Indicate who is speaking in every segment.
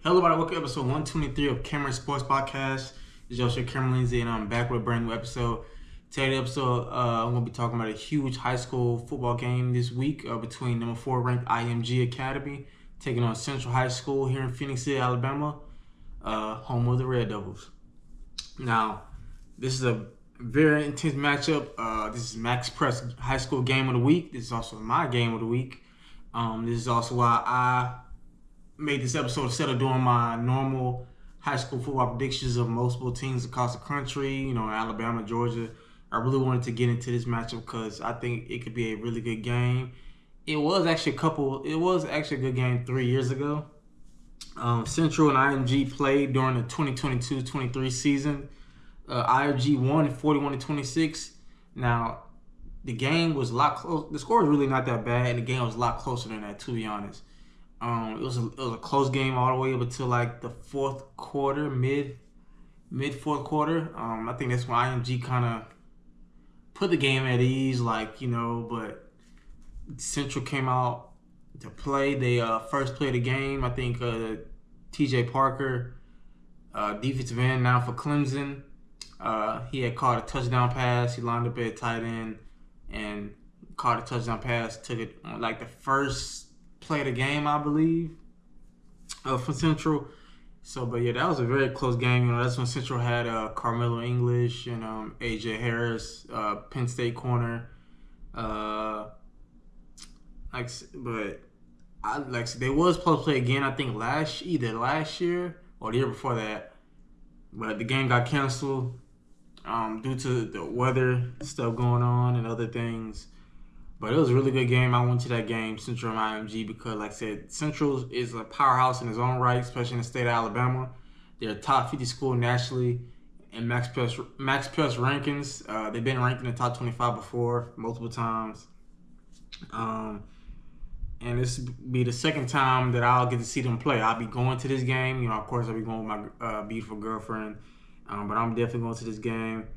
Speaker 1: Hello, everybody. Welcome to episode 123 of Cameron Sports Podcast. It's your show, Cameron Lindsay, and I'm back with a brand new episode. Today's episode, I'm going to be talking about a huge high school football game this week between number 4 ranked IMG Academy taking on Central High School here in Phenix City, Alabama, home of the Red Devils. Now, this is a very intense matchup. This is Max Press High School Game of the Week. This is also my game of the week. This is also why I made this episode instead of doing my normal high school football predictions of multiple teams across the country, Alabama, Georgia. I really wanted to get into this matchup because I think it could be a really good game. It was actually a good game 3 years ago. Central and IMG played during the 2022-23 season. IMG won 41-26. Now, the game was a lot close. The score was really not that bad, and the game was a lot closer than that, to be honest. It was a close game all the way up until like the fourth quarter, mid fourth quarter. I think that's when IMG kind of put the game at ease, but Central came out to play. They first played the game. I think TJ Parker, defensive end now for Clemson. He had caught a touchdown pass. He lined up at tight end and caught a touchdown pass. Took it on like the first play of the game, I believe, for Central. So, but yeah, that was a very close game. That's when Central had Carmelo English and AJ Harris, Penn State corner. They was supposed to play again. I think either last year or the year before that, but the game got canceled due to the weather stuff going on and other things. But it was a really good game. I went to that game, Central and IMG, because, like I said, Central is a powerhouse in its own right, especially in the state of Alabama. They're a top 50 school nationally in Max Plus rankings. They've been ranked in the top 25 before, multiple times. And this will be the second time that I'll get to see them play. I'll be going to this game. Of course, I'll be going with my beautiful girlfriend. But I'm definitely going to this game.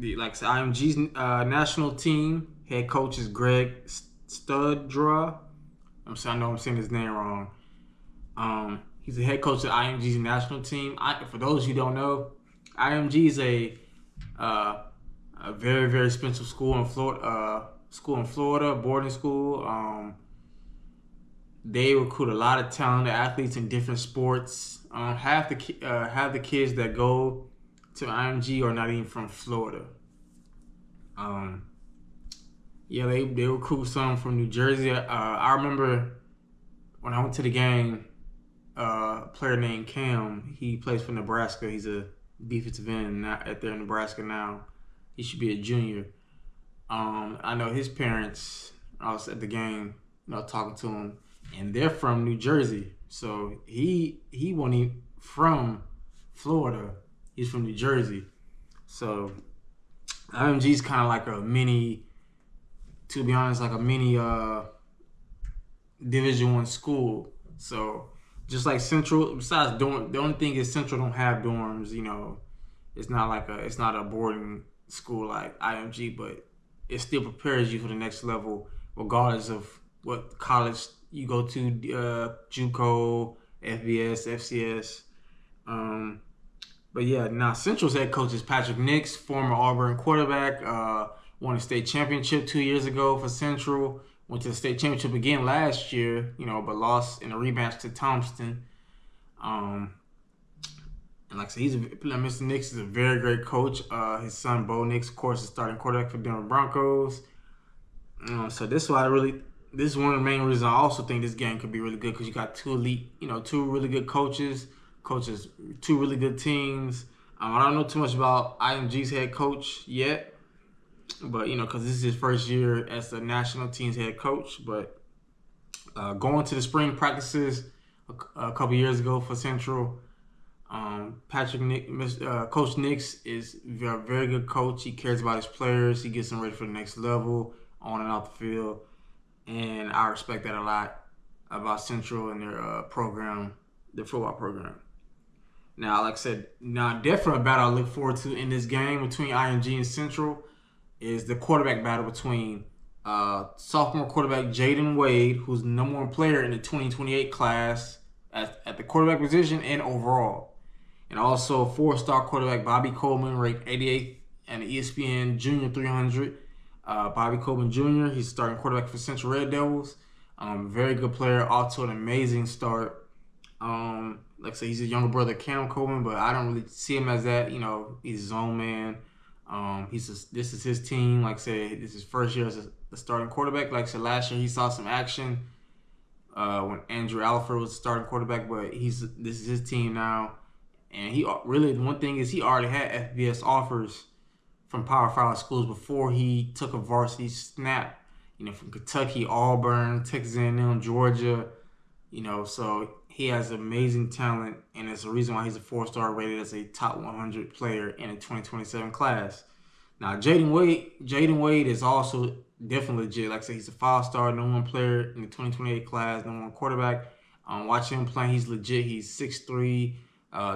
Speaker 1: IMG's national team head coach is Greg Studra. I know I'm saying his name wrong. He's the head coach of IMG's national team. For those who don't know, IMG is a very, very expensive school in Florida, boarding school. They recruit a lot of talented athletes in different sports. Half the kids that go to IMG are not even from Florida. They recruit some from New Jersey. I remember when I went to the game, a player named Cam, he plays for Nebraska. He's a defensive end at there in Nebraska now. He should be a junior. I know his parents. I was at the game, talking to him, and they're from New Jersey. So he wasn't even from Florida. He's from New Jersey. So IMG's kind of like a mini, to be honest, like a mini Division I school. So just like Central, besides dorm, the only thing is Central don't have dorms. It's not a boarding school like IMG, but it still prepares you for the next level, regardless of what college you go to, JUCO, FBS, FCS. But yeah, now Central's head coach is Patrick Nix, former Auburn quarterback, won a state championship 2 years ago for Central, went to the state championship again last year, but lost in a rematch to Thompson. And like I said, Mr. Nix is a very great coach. His son, Bo Nix, of course, is starting quarterback for Denver Broncos. So this is one of the main reasons I also think this game could be really good, because you got two really good coaches, two really good teams. I don't know too much about IMG's head coach yet, but because this is his first year as the national team's head coach. But going to the spring practices a couple years ago for Central, Coach Nix is a very good coach. He cares about his players. He gets them ready for the next level on and off the field, and I respect that a lot about Central and their program, their football program. Now, like I said, definitely a battle I look forward to in this game between IMG and Central is the quarterback battle between sophomore quarterback Jayden Wade, who's the number one player in the 2028 class, at the quarterback position and overall. And also 4-star quarterback Bobby Coleman, ranked 88th and the ESPN Junior 300. Bobby Coleman Jr., he's starting quarterback for Central Red Devils. Very good player, off to an amazing start. Like I said, he's his younger brother Cam Coleman, but I don't really see him as that. He's his own man. This is his team. Like I said, this is his first year as a starting quarterback. Like I said, last year he saw some action when Andrew Alford was the starting quarterback, but this is his team now. And he really, the one thing is he already had FBS offers from Power 5 schools before he took a varsity snap. From Kentucky, Auburn, Texas A&M, Georgia. So he has amazing talent, and it's the reason why he's a 4-star rated as a top 100 player in the 2027 class. Now, Jayden Wade is also definitely legit. Like I said, he's a 5-star, #1 player in the 2028 class, #1 quarterback. Watching him play, he's legit. He's 6'3",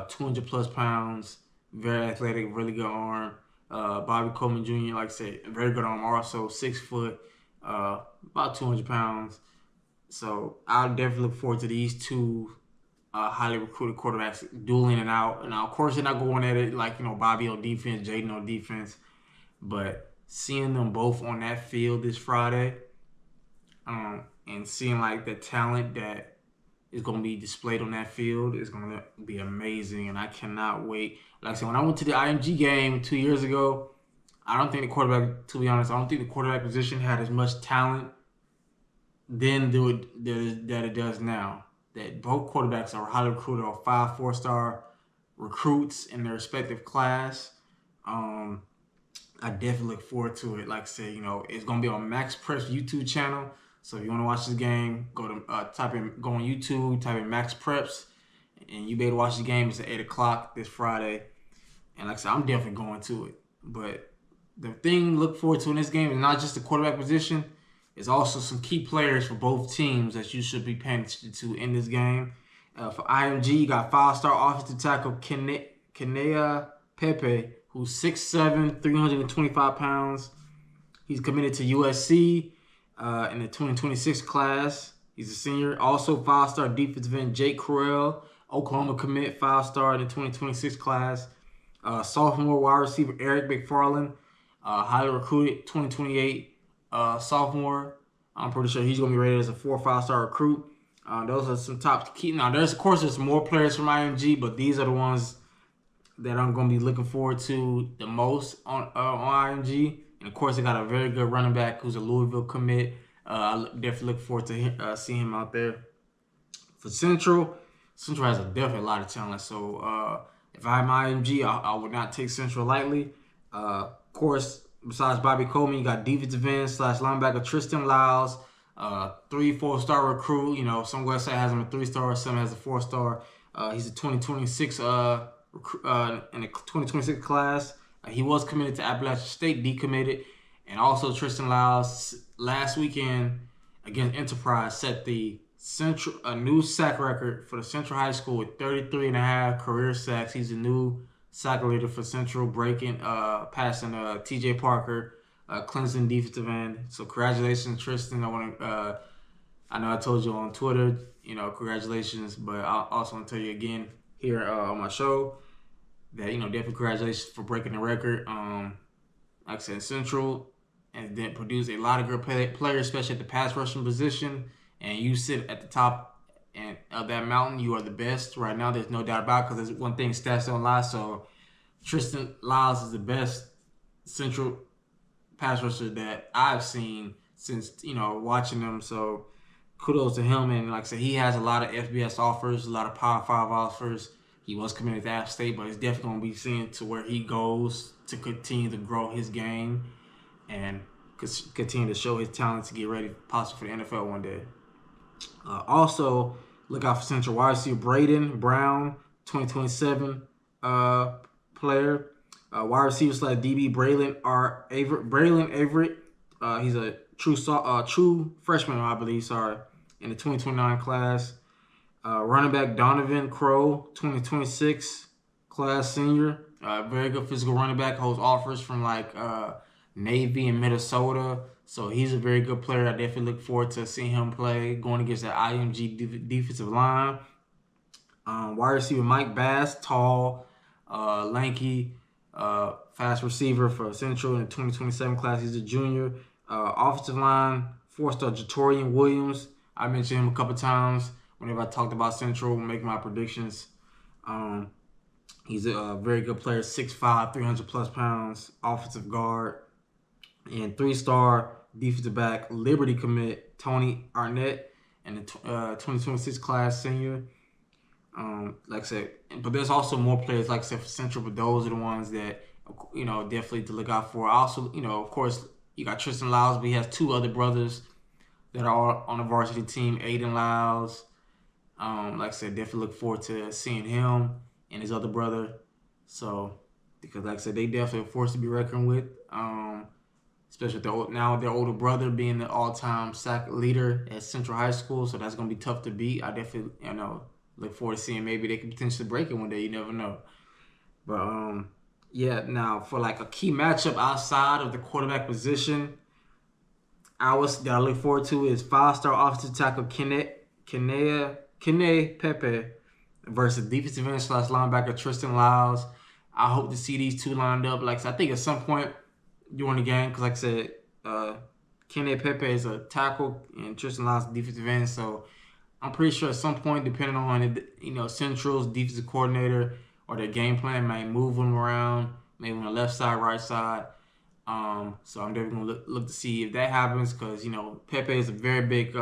Speaker 1: 200 plus pounds, very athletic, really good arm. Bobby Coleman Jr., like I said, very good arm, also 6 foot, about 200 pounds. So I'll definitely look forward to these two highly recruited quarterbacks dueling it out. Now, of course, they're not going at it like, Bobby on defense, Jayden on defense. But seeing them both on that field this Friday, and seeing like the talent that is going to be displayed on that field is going to be amazing. And I cannot wait. Like I said, when I went to the IMG game 2 years ago, I don't think the quarterback, to be honest, I don't think the quarterback position had as much talent then that it does now. That both quarterbacks are highly recruited, or 5 4-star recruits in their respective class. I definitely look forward to it. Like I said, it's gonna be on Max Preps YouTube channel. So if you want to watch this game, go on YouTube, type in Max Preps, and you be able to watch the game. It's at 8 o'clock this Friday. And like I said, I'm definitely going to it. But the thing to look forward to in this game is not just the quarterback position. There's also some key players for both teams that you should be paying attention to in this game. For IMG, you got 5-star offensive tackle Keeny Pepe, who's 6'7", 325 pounds. He's committed to USC in the 2026 class. He's a senior. Also 5-star defensive end Jake Correll, Oklahoma commit, 5-star in the 2026 class. Sophomore wide receiver Eric McFarland, highly recruited 2028 sophomore. I'm pretty sure he's going to be rated as a 4 or 5-star recruit. Those are some top key. Now, there's more players from IMG, but these are the ones that I'm going to be looking forward to the most on IMG. And, of course, they got a very good running back who's a Louisville commit. I definitely look forward to seeing him out there. For Central has definitely a lot of talent. So, if I'm IMG, I would not take Central lightly. Of course, besides Bobby Coleman, you got defensive end / linebacker Tristan Lyles, 3 4-star recruit. Some website has him a 3-star, some has a 4-star. He's a 2026 in the 2026 class. He was committed to Appalachian State, decommitted, and also Tristan Lyles last weekend against Enterprise set the a new sack record for the Central High School with 33.5 career sacks. He's a new sack leader for Central, passing TJ Parker, Clemson defensive end. So congratulations, Tristan. I know I told you on Twitter, congratulations, but I also want to tell you again here on my show that, definitely congratulations for breaking the record. Like I said, Central and then produce a lot of good players, especially at the pass rushing position. And you sit at the top of that mountain, you are the best right now. There's no doubt about it, because there's one thing, stats don't lie. So Tristan Lyles is the best Central pass rusher that I've seen since, watching them. So kudos to him. And like I said, he has a lot of FBS offers, a lot of Power 5 offers. He was committed to App State, but it's definitely going to be seen to where he goes to continue to grow his game and continue to show his talent to get ready possibly for the NFL one day. Also, look out for Central wide receiver Braden Brown, 2027 player. Wide receiver / DB Braylon Everett. He's a true freshman, I believe. In the 2029 class. Running back Donovan Crow, 2026 class senior. Very good physical running back. Holds offers from Navy and Minnesota. So he's a very good player. I definitely look forward to seeing him play, going against that IMG defensive line. Wide receiver Mike Bass, tall, lanky, fast receiver for Central in the 2027 class. He's a junior. Offensive line, four-star Jatorian Williams. I mentioned him a couple times whenever I talked about Central, making my predictions. He's a very good player, 6'5", 300 plus pounds, offensive guard. And three-star defensive back, Liberty commit, Tony Arnett, in the 2026 class, senior. Like I said, but there's also more players, like I said, for Central, but those are the ones that, definitely to look out for. Also, of course, you got Tristan Lyles, but he has two other brothers that are on the varsity team, Aiden Lyles. Like I said, definitely look forward to seeing him and his other brother. So, because like I said, they definitely a force to be reckoned with. Especially with their older brother being the all-time sack leader at Central High School, so that's gonna be tough to beat. I definitely, look forward to seeing maybe they can potentially break it one day. You never know. But yeah. Now for like a key matchup outside of the quarterback position, that I look forward to is five-star offensive tackle Keeny Pepe versus defensive end / linebacker Tristan Lyles. I hope to see these two lined up. Like I think at some point during the game, because like I said, Keeny Pepe is a tackle and Tristan Lyles defensive end. So I'm pretty sure at some point, depending on Central's defensive coordinator or their game plan, might move them around, maybe on the left side, right side. So I'm definitely gonna look to see if that happens, because Pepe is a very big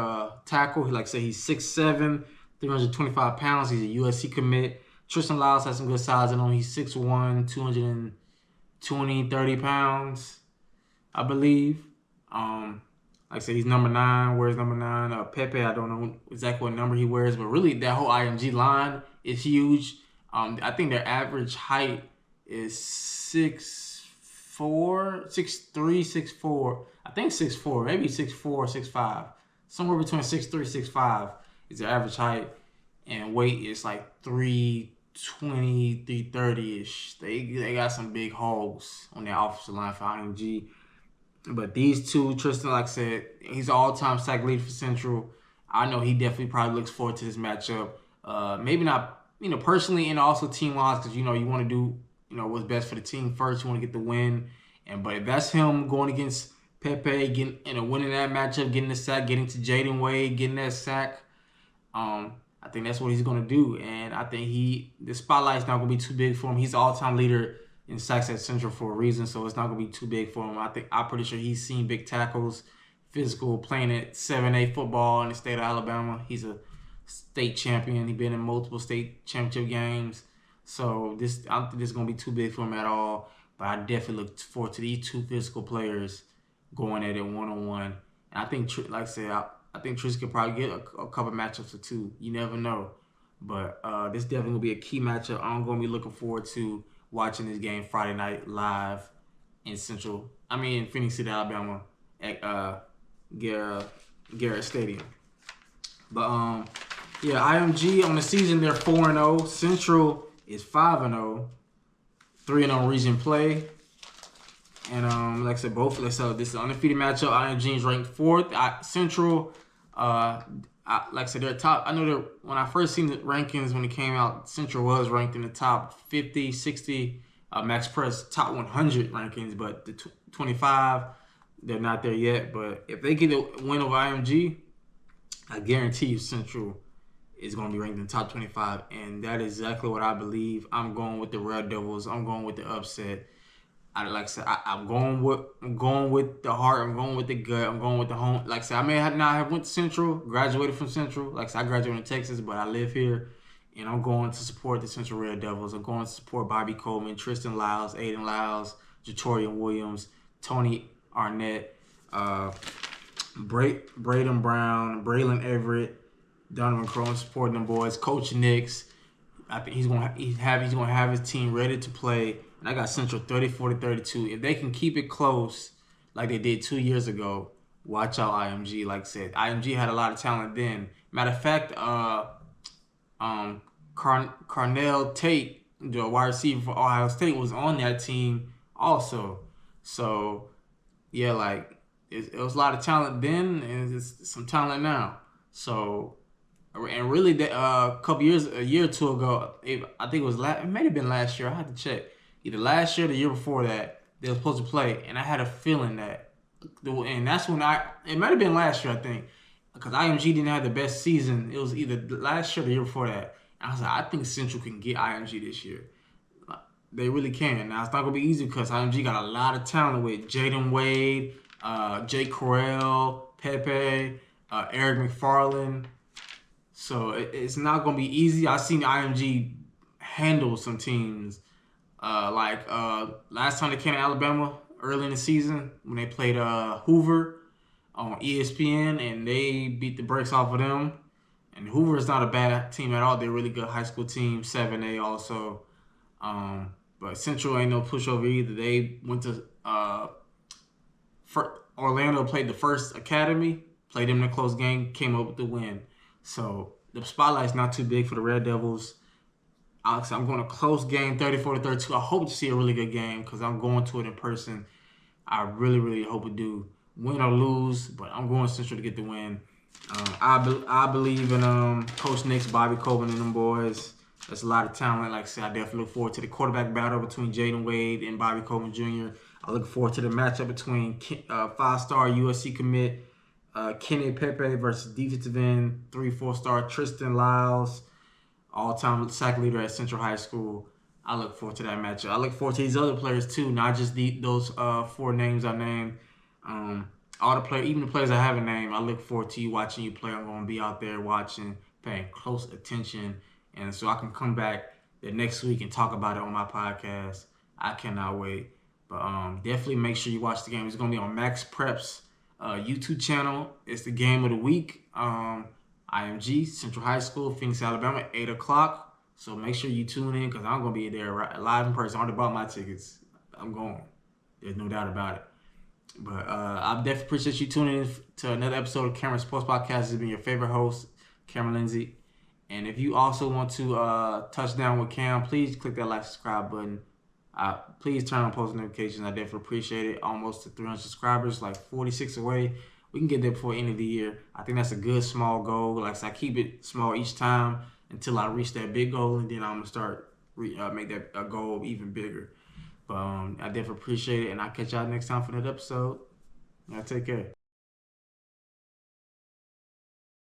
Speaker 1: tackle. Like I said, he's 6'7", 325 pounds. He's a USC commit. Tristan Lyles has some good size in him. He's 6'1", 30 pounds, I believe. Like I said, he's number 9. Wears number 9. Pepe, I don't know exactly what number he wears, but really that whole IMG line is huge. I think their average height is 6'4", 6'3", 6'4". I think 6'4", maybe 6'4", 6'5". Somewhere between 6'3", 6'5" is the average height, and weight is like 320, 330-ish. They got some big holes on their offensive line for IMG. But these two, Tristan, like I said, he's an all-time sack leader for Central. I know he definitely probably looks forward to this matchup. Maybe not, personally, and also team-wise, because you want to do, what's best for the team first. You want to get the win, but if that's him going against Pepe, winning that matchup, getting the sack, getting to Jayden Wade, getting that sack, I think that's what he's gonna do. And I think the spotlight's not gonna be too big for him. He's the all-time leader in sacks at Central for a reason, so it's not gonna be too big for him. I'm pretty sure he's seen big tackles, physical, playing at 7A football in the state of Alabama. He's a state champion. He's been in multiple state championship games. So I don't think this is gonna be too big for him at all. But I definitely look forward to these two physical players going at it one-on-one. And I think, like I said, I think Tristan could probably get a couple matchups or two. You never know. But this definitely will be a key matchup. I'm going to be looking forward to watching this game Friday night live in Phenix City, Alabama at Garrett Stadium. But yeah, IMG on the season, they're 4-0. Central is 5-0. 3-0 region play. And like I said, this is an undefeated matchup. IMG is ranked 4th. Central, like I said, they're top. I know when I first seen the rankings when it came out, Central was ranked in the top 50, 60, Max Press top 100 rankings, but the 25, they're not there yet. But if they get a win over IMG, I guarantee you Central is going to be ranked in the top 25, and that is exactly what I believe. I'm going with the Red Devils. I'm going with the upset. Like I said, I'm going with the heart. I'm going with the gut. I'm going with the home. Like I said, I may not have went to Central, graduated from Central. Like I said, I graduated in Texas, but I live here, and I'm going to support the Central Red Devils. I'm going to support Bobby Coleman, Tristan Lyles, Aiden Lyles, Jatorian Williams, Tony Arnett, Braden Brown, Braylon Everett, Donovan Crone, supporting them boys. Coach Nix, I think he's gonna have his team ready to play. And I got Central 34-32. If they can keep it close like they did 2 years ago, watch out IMG. Like I said, IMG had a lot of talent then. Matter of fact, Carnell Tate, the wide receiver for Ohio State, was on that team also. So, yeah, like it was a lot of talent then, and it's some talent now. So, And really, a year or two ago, I think it was it may have been last year. I had to check. Either last year or the year before that, they were supposed to play, and I had a feeling that, and that's when it might have been last year, I think, because IMG didn't have the best season. It was either last year or the year before that. And I was like, I think Central can get IMG this year. They really can. Now it's not gonna be easy because IMG got a lot of talent with Jayden Wade, Jay Correll, Pepe, Eric McFarland. So it's not gonna be easy. I've seen IMG handle some teams. Last time they came to Alabama early in the season when they played Hoover on ESPN, and they beat the brakes off of them. And Hoover is not a bad team at all. They're a really good high school team, 7A also. But Central ain't no pushover either. They went to Orlando, played the first Academy, played them in a close game, came up with the win. So the spotlight's not too big for the Red Devils. I'm going to close game 34-32. I hope to see a really good game because I'm going to it in person. I really, really hope we do. Win or lose, but I'm going Central to get the win. I believe in Coach Nick's Bobby Coleman and them boys. There's a lot of talent. Like I said, I definitely look forward to the quarterback battle between Jayden Wade and Bobby Coleman Jr. I look forward to the matchup between five-star USC commit Keeny Pepe versus defensive end 3-4-star Tristan Lyles, all-time sack leader at Central High School. I look forward to that matchup. I look forward to these other players too, not just those four names I named. All the players, even the players I haven't named, I look forward to watching you play. I'm going to be out there watching, paying close attention, and so I can come back the next week and talk about it on my podcast. I cannot wait. But definitely make sure you watch the game. It's going to be on Max Prep's YouTube channel. It's the game of the week. IMG, Central High School, Phoenix, Alabama, 8 o'clock. So make sure you tune in because I'm going to be there live in person. I already bought my tickets. I'm going. There's no doubt about it. But I definitely appreciate you tuning in to another episode of Cameron Sports Podcast. This has been your favorite host, Cameron Lindsay. And if you also want to touch down with Cam, please click that like, subscribe button. Please turn on post notifications. I definitely appreciate it. Almost to 300 subscribers, like 46 away. We can get there before the end of the year. I think that's a good small goal. Like I said, I keep it small each time until I reach that big goal, and then I'm gonna start make that a goal even bigger. But I definitely appreciate it, and I'll catch y'all next time for another episode. Y'all take care.